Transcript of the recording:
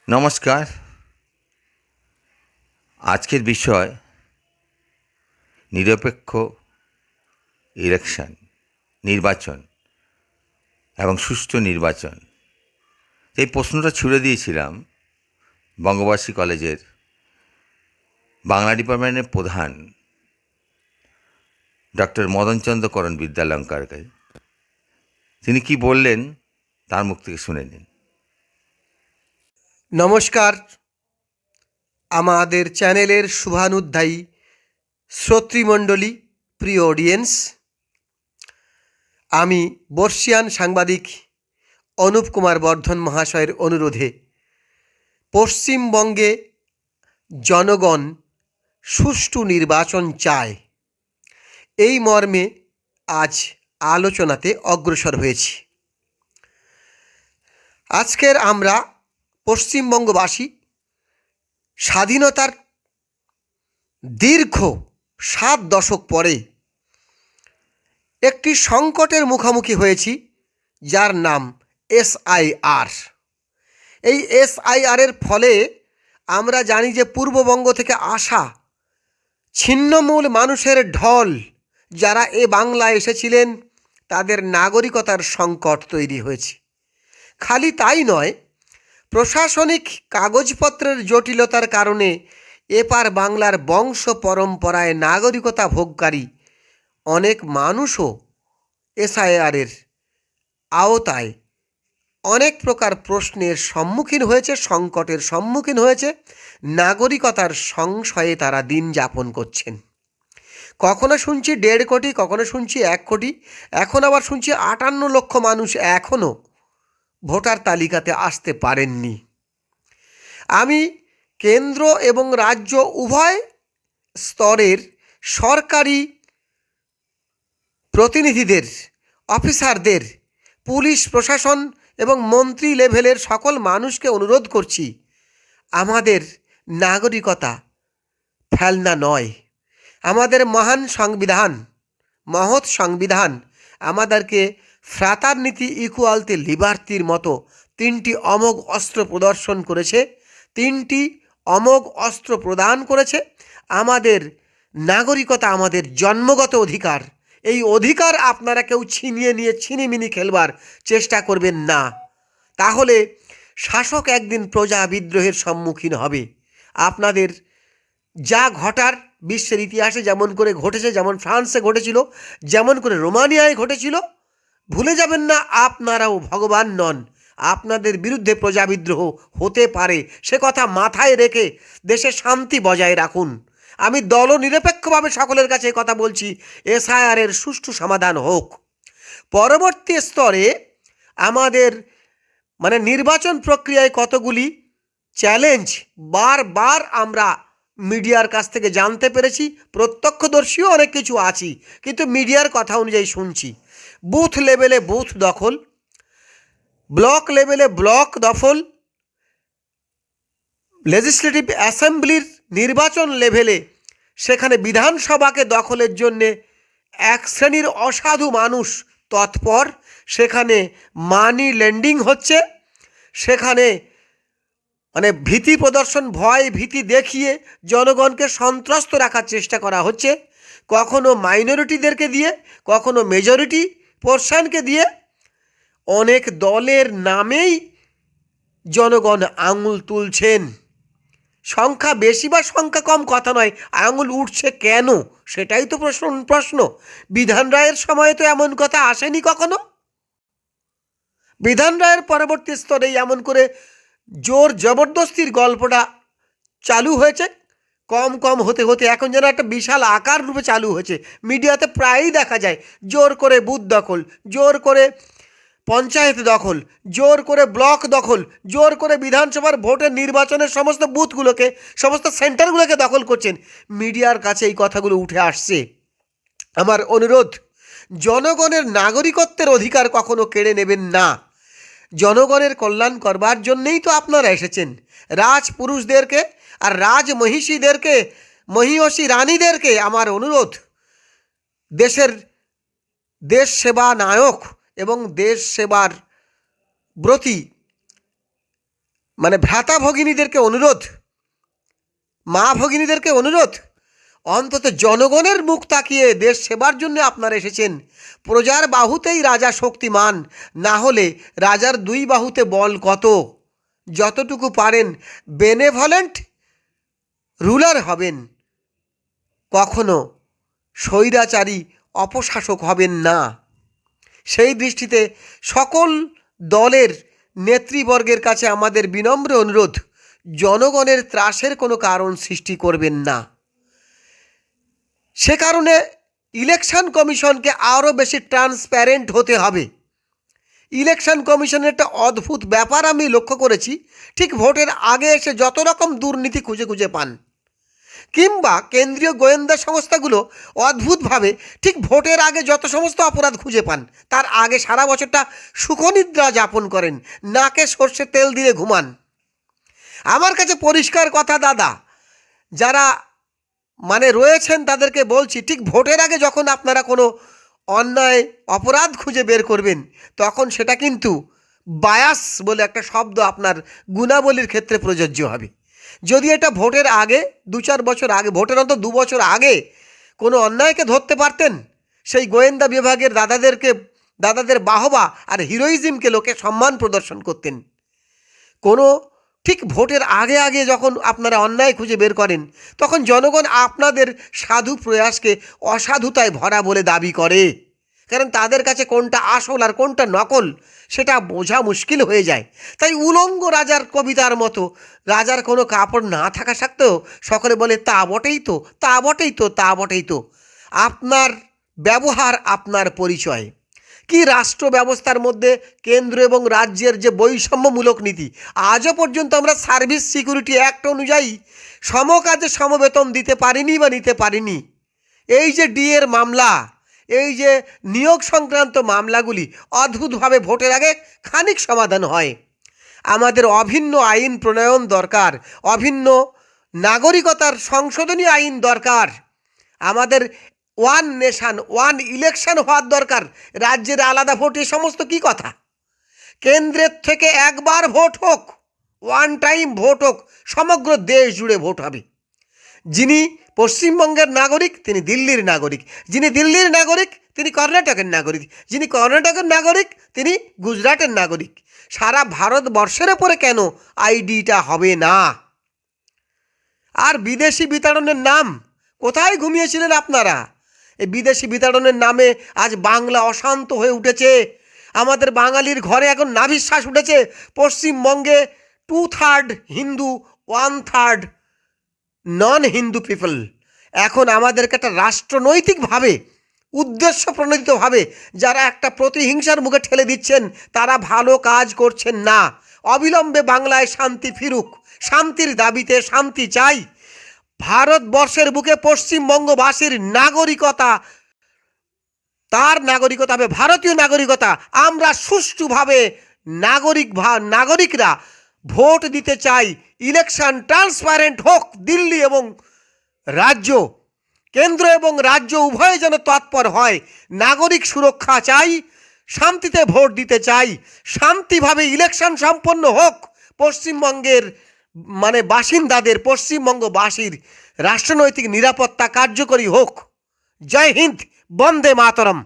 নমস্কার। আজকের বিষয় নিরপেক্ষ নির্বাচন এবং সুষ্ঠু নির্বাচন। এই প্রশ্নটা ছুড়ে দিয়েছিলাম বঙ্গবাসী কলেজের বাংলা ডিপার্টমেন্টের প্রধান ডক্টর মদনচন্দ্র করণ বিদ্যালঙ্কারকে। তিনি কি বললেন তার মুখ থেকে শুনে নিন। নমস্কার, আমাদের চ্যানেলের শুভানুধ্যায়ী শ্রোতৃমণ্ডলী, প্রিয় অডিয়েন্স। আমি বর্ষিয়ান সাংবাদিক অনুপ কুমার বর্ধন মহাশয়ের অনুরোধে পশ্চিমবঙ্গে জনগণ সুষ্ঠু নির্বাচন চায়, এই মর্মে আজ আলোচনাতে অগ্রসর হয়েছি। আজকের আমরা পশ্চিমবঙ্গবাসী স্বাধীনতার দীর্ঘ 7 দশক পরে একটি সংকটের মুখোমুখি হয়েছি, যার নাম এসআইআর। এই এসআইআরের ফলে আমরা জানি যে পূর্ববঙ্গ থেকে আসা ছিন্নমূল মানুষের ঢল যারা এ বাংলায় এসেছিলেন, তাদের নাগরিকতার সংকট তৈরি হয়েছে। খালি তাই নয়, প্রশাসনিক কাগজপত্রের জটিলতার কারণে এপার বাংলার বংশ পরম্পরায় নাগরিকতা ভোগকারী অনেক মানুষও এসআইআরের আওতায় অনেক প্রকার প্রশ্নের সম্মুখীন হয়েছে, সংকটের সম্মুখীন হয়েছে, নাগরিকতার সংশয়ে তারা দিন যাপন করছেন। কখনো শুনছি 1.5 কোটি, কখনো শুনছি 1 কোটি, এখন আবার শুনছি 58 লক্ষ মানুষ এখনও ভোটার তালিকাতে আসতে পারেননি। আমি কেন্দ্র এবং রাজ্য উভয় স্তরের সরকারি প্রতিনিধিদের, অফিসারদের, পুলিশ প্রশাসন এবং মন্ত্রী লেভেলের সকল মানুষকে অনুরোধ করছি, আমাদের নাগরিকতা ফেলনা নয়। আমাদের মহান সংবিধান, মহৎ সংবিধান আমাদেরকে ফ্রাটার্নিটি, ইকুয়ালটি, লিবার্টির মতো 3টি অমোঘ অস্ত্র প্রদর্শন করেছে, 3টি অমোঘ অস্ত্র প্রদান করেছে। আমাদের নাগরিকতা আমাদের জন্মগত অধিকার। এই অধিকার আপনারা কেউ ছিনিয়ে নিয়ে ছিনিমিনি খেলবার চেষ্টা করবেন না, তাহলে শাসক একদিন প্রজা বিদ্রোহের সম্মুখীন হবে। আপনাদের যা ঘটার বিশ্বের ইতিহাসে যেমন করে ঘটেছে, যেমন ফ্রান্সে ঘটেছিল, যেমন করে রোমানিয়ায় ঘটেছিল, ভুলে যাবেন না আপনারাও ভগবান নন। আপনাদের বিরুদ্ধে প্রজা বিদ্রোহ হতে পারে, সে কথা মাথায় রেখে দেশে শান্তি বজায় রাখুন। আমি দলনিরপেক্ষভাবে সকলের কাছে কথা বলছি, এসআইআরের সুষ্ঠু সমাধান হোক। পরবর্তী স্তরে আমাদের নির্বাচন প্রক্রিয়ায় কতগুলি চ্যালেঞ্জ বারবার আমরা মিডিয়ার কাছ থেকে জানতে পেরেছি, প্রত্যক্ষদর্শীও অনেক কিছু আছি, কিন্তু মিডিয়ার কথা অনুযায়ী শুনছি। বুথ লেভেলে বুথ দখল, ব্লক লেভেলে ব্লক দখল, লেজিসলেটিভ অ্যাসেম্বলির নির্বাচন লেভেলে সেখানে বিধানসভাকে দখলের জন্যে এক শ্রেণীর অসাধু মানুষ তৎপর, সেখানে মানি লেন্ডিং হচ্ছে, সেখানে ভীতি প্রদর্শন, ভয় ভীতি দেখিয়ে জনগণকে সন্ত্রস্ত রাখার চেষ্টা করা হচ্ছে, কখনো মাইনরিটিদেরকে দিয়ে, কখনো মেজরিটি পোর্শনকে দিয়ে। অনেক দলের নামেই জনগণ আঙুল তুলছেন। সংখ্যা বেশি বা সংখ্যা কম কথা নয়, আঙুল উঠছে কেন সেটাই তো প্রশ্ন। বিধান রায়ের সময়ে তো এমন কথা আসেনি কখনো। বিধান রায়ের পরবর্তী স্তরেই এমন করে জোর জবরদস্তির গল্পটা চালু হয়েছে। কম কম হতে হতে এখন যেন একটা বিশাল আকার রূপে চালু হয়েছে। মিডিয়াতে প্রায়ই দেখা যায় জোর করে বুথ দখল, জোর করে পঞ্চায়েত দখল, জোর করে ব্লক দখল, জোর করে বিধানসভার ভোটের নির্বাচনের সমস্ত বুথগুলোকে, সমস্ত সেন্টারগুলোকে দখল করছেন। মিডিয়ার কাছে এই কথাগুলো উঠে আসছে। আমার অনুরোধ, জনগণের নাগরিকত্বের অধিকার কখনো কেড়ে নেবেন না। জনগণের কল্যাণ করবার জন্যেই তো আপনারা এসেছেন। রাজপুরুষদেরকে আর রাজমহিষীদেরকে, মহিষী রানীদেরকে আমার অনুরোধ, দেশ সেবা নায়ক এবং দেশ সেবার ব্রতী মানে ভ্রাতা ভগিনীদেরকে অনুরোধ, মা ভগিনীদেরকে অনুরোধ, অন্তত জনগণের মুখ তাকিয়ে দেশ সেবার জন্য আপনারা এসেছেন। প্রজার বাহুতেই রাজা শক্তিমান, না হলে রাজার দুই বাহুতে বল কত। যতটুকু পারেন বেনেভলেন্ট রুলার হবেন, কখনো স্বৈরাচারী অপশাসক হবেন না। সেই দৃষ্টিতে সকল দলের নেতৃবর্গের কাছে আমাদের বিনম্র অনুরোধ, জনগণের ত্রাসের কোনো কারণ সৃষ্টি করবেন না। সে কারণে ইলেকশন কমিশনকে আরও বেশি ট্রান্সপ্যারেন্ট হতে হবে। ইলেকশন কমিশনের একটা অদ্ভুত ব্যাপার আমি লক্ষ্য করেছি, ঠিক ভোটের আগে এসে যত রকম দুর্নীতি খুঁজে খুঁজে পান, কিংবা কেন্দ্রীয় গোয়েন্দা সংস্থাগুলো অদ্ভুতভাবে ঠিক ভোটের আগে যত সমস্ত অপরাধ খুঁজে পান, তার আগে সারা বছরটা সুখনিদ্রা যাপন করেন, নাকে সর্ষের তেল দিয়ে ঘুমান। আমার কাছে পরিষ্কার কথা দাদা, যারা রয়েছেন তাদেরকে বলছি, ঠিক ভোটের আগে যখন আপনারা কোনো অন্যায় অপরাধ খুঁজে বের করবেন, তখন সেটা কিন্তু বায়াস বলে একটা শব্দ আপনার গুণাবলীর ক্ষেত্রে প্রযোজ্য হবে। যদি এটা ভোটের আগে 2-4 বছর আগে, ভোটের অন্তত 2 বছর আগে কোনো অন্যায়কে ধরতে পারতেন, সেই গোয়েন্দা বিভাগের দাদাদের বাহবা আর হিরোইজমকে লোকে সম্মান প্রদর্শন করতেন। কোনো ঠিক ভোটের আগে আগে যখন আপনারা অন্যায় খুঁজে বের করেন, তখন জনগণ আপনাদের সাধু প্রয়াসকে অসাধুতায় ভরা বলে দাবি করে। কারণ তাদের কাছে কোনটা আসল আর কোনটা নকল সেটা বোঝা মুশকিল হয়ে যায়। তাই উলঙ্গ রাজার কবিতার মতো রাজার কোনো কাপড় না থাকা সত্ত্বেও সকলে বলে তা বটেই তো, তা বটেই তো, তা বটেই তো। আপনার ব্যবহার আপনার পরিচয়। কি রাষ্ট্র ব্যবস্থার মধ্যে কেন্দ্র এবং রাজ্যের যে বৈষম্যমূলক নীতি, আজও পর্যন্ত আমরা সার্ভিস সিকিউরিটি অ্যাক্ট অনুযায়ী সমকাজে সমবেতন দিতে পারিনি বা নিতে পারিনি। এই যে ডিএর মামলা, এই যে নিয়োগ সংক্রান্ত মামলাগুলি অদ্ভুতভাবে ভোটের আগে খানিক সমাধান হয়। আমাদের অভিন্ন আইন প্রণয়ন দরকার, অভিন্ন নাগরিকতার সংশোধনী আইন দরকার। আমাদের ওয়ান নেশান ওয়ান ইলেকশন হওয়ার দরকার, রাজ্যের আলাদা ভোট, এ সমস্ত কি কথা। কেন্দ্রের থেকে একবার ভোট হোক, ওয়ান টাইম ভোট হোক, সমগ্র দেশ জুড়ে ভোট হবে। যিনি পশ্চিমবঙ্গের নাগরিক তিনি দিল্লির নাগরিক, যিনি দিল্লির নাগরিক তিনি কর্ণাটকের নাগরিক, যিনি কর্ণাটকের নাগরিক তিনি গুজরাটের নাগরিক। সারা ভারতবর্ষের ওপরে কেন আইডিটা হবে না? আর বিদেশি বিতাড়নের নাম কোথায় ঘুমিয়েছিলেন আপনারা? এই বিদেশি বিতাড়নের নামে আজ বাংলা অশান্ত হয়ে উঠেছে। আমাদের বাঙালির ঘরে এখন নাভিশ্বাস উঠেছে। পশ্চিমবঙ্গে 2/3 হিন্দু, 1/3 নন হিন্দু পিপল। এখন আমাদেরকে একটা রাষ্ট্রনৈতিকভাবে উদ্দেশ্য প্রণোদিতভাবে যারা একটা প্রতিহিংসার মুখে ঠেলে দিচ্ছেন, তারা ভালো কাজ করছেন না। অবিলম্বে বাংলায় শান্তি ফিরুক, শান্তির দাবিতে শান্তি চাই। ভারতবর্ষের বুকে পশ্চিমবঙ্গবাসীর নাগরিকতা, তার নাগরিকতা হবে ভারতীয় নাগরিকতা। আমরা সুষ্ঠুভাবে নাগরিকরা ভোট দিতে চাই। ইলেকশন ট্রান্সপারেন্ট হোক। দিল্লি এবং রাজ্য, কেন্দ্র এবং রাজ্য উভয়ে যেন তৎপর হয়। নাগরিক সুরক্ষা চাই, শান্তিতে ভোট দিতে চাই, শান্তিভাবে ইলেকশন সম্পন্ন হোক। পশ্চিমবঙ্গের বাসিন্দাদের, পশ্চিমবঙ্গবাসীর রাষ্ট্রনৈতিক নিরাপত্তা কার্যকরী হোক। জয় হিন্দ, বন্দে মাতরম।